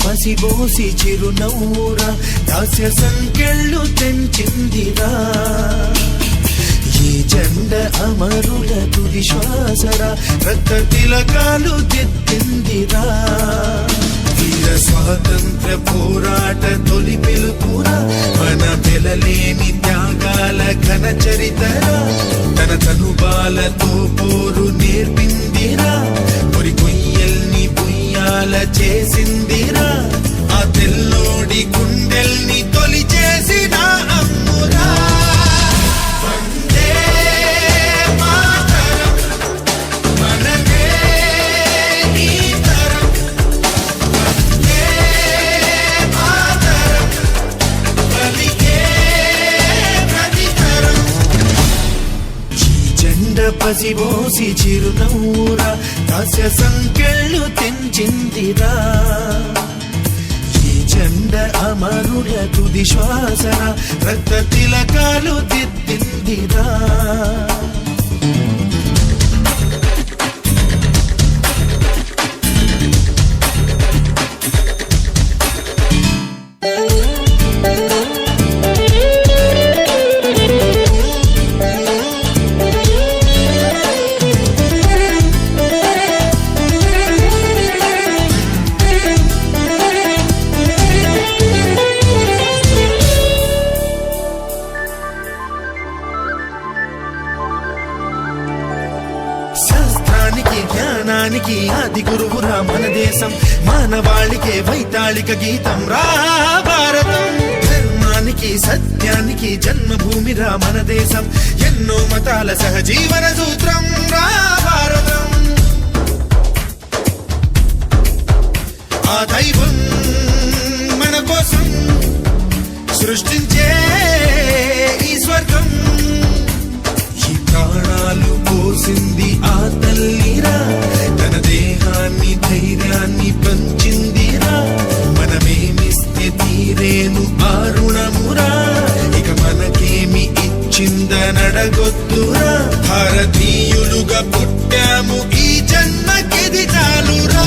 పసిబోసి చిరునవ్వురా దాస్య సంకెళ్ళు తెంచిందిరా ఈ జెండ అమరుల తుది శ్వాసరా రక్త తిలకాలు దిద్దిందిరా వీర స్వాతంత్ర పోరాట తొలి పిలుపురా మన వెలలేని త్యాగాల ఘన చరితరా తన తనుబాలతో పోరు నేర్పిందిరా కొరి కొయ్యల్ని ఉయ్యాల చేసిందిరా ఆ తెల్లోడి గుండెల్ని తొలి చేసిన అమ్మురా వందే మాతరం మనదే ఈ తరం వందే మాతరం పలికే ప్రతి తరం ఈ జెండ పసిబోసి చిరునవ్వురా దాస్య సంకెళ్ళు తెంచిందిరా ఈ జెండ అమరుల తుది శ్వాసన రక్త తిలకాలు దిద్దిందిరా శాస్త్రానికి జ్ఞానానికి ఆది గురువురా మన దేశం మానవాళికే వైతాళిక గీతం రా భారతం ధర్మానికి సత్యానికి జన్మభూమిరా మన దేశం ఎన్నో మతాల సహజీవన సూత్రం రా భారతం ఆ దైవం మన కోసం సృష్టించే ఈ స్వర్గం ఈ ప్రాణాలు పోసింది ఆ తల్లిరా తన దేహాన్ని ధైర్యాన్ని పంచిందిరా మనమేమిస్తే తీరేను ఆ రుణమురా ఇక మనకేమి ఇచ్చిందనడగొద్దురా భారతీయులుగా పుట్టాము ఈ జన్మకిది చాలురా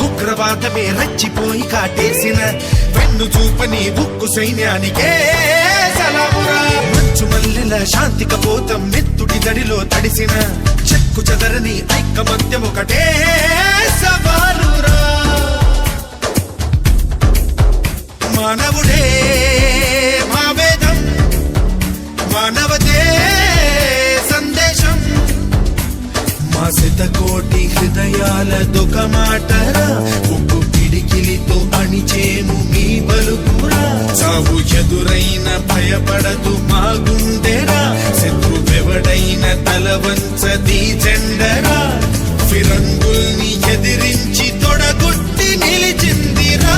ఉగ్రవాదమే రచ్చిపోయి కాటేసిన వెన్ను చూపని ఉక్కు సైన్యానికే సలామురా మంచు మల్లెల శాంతి కపోతం నెత్తుడి దడిలో తడిసిన చెక్కు చెదరని ఐకమత్యం ఒకటే సవాలురా మానవుడే మా వేదం మానవతే సందేశం మా శతకోటి హృదయాల దొక మాటరా ఉక్కు పిడికిలితో అణిచేము మీ బలుకురా సాగు ఎదురైన భయపడదు మా గుండెరా శత్రువెవడైన తల వంచది జెండరా ఫిరంగుల్ని ఎదిరించి తొడగొట్టి నిలిచిందిరా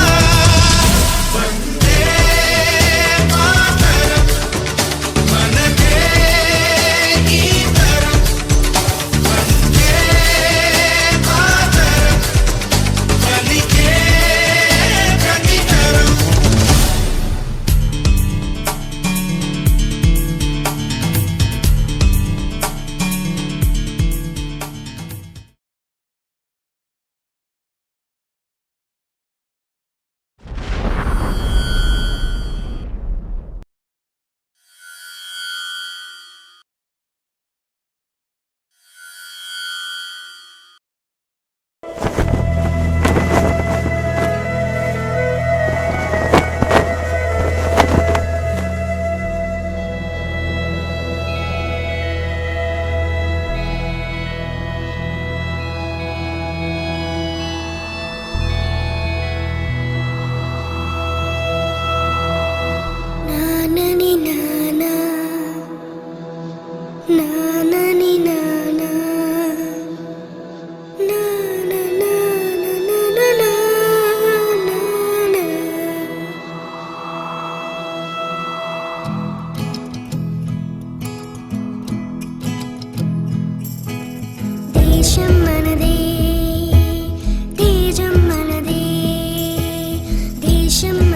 సందేశం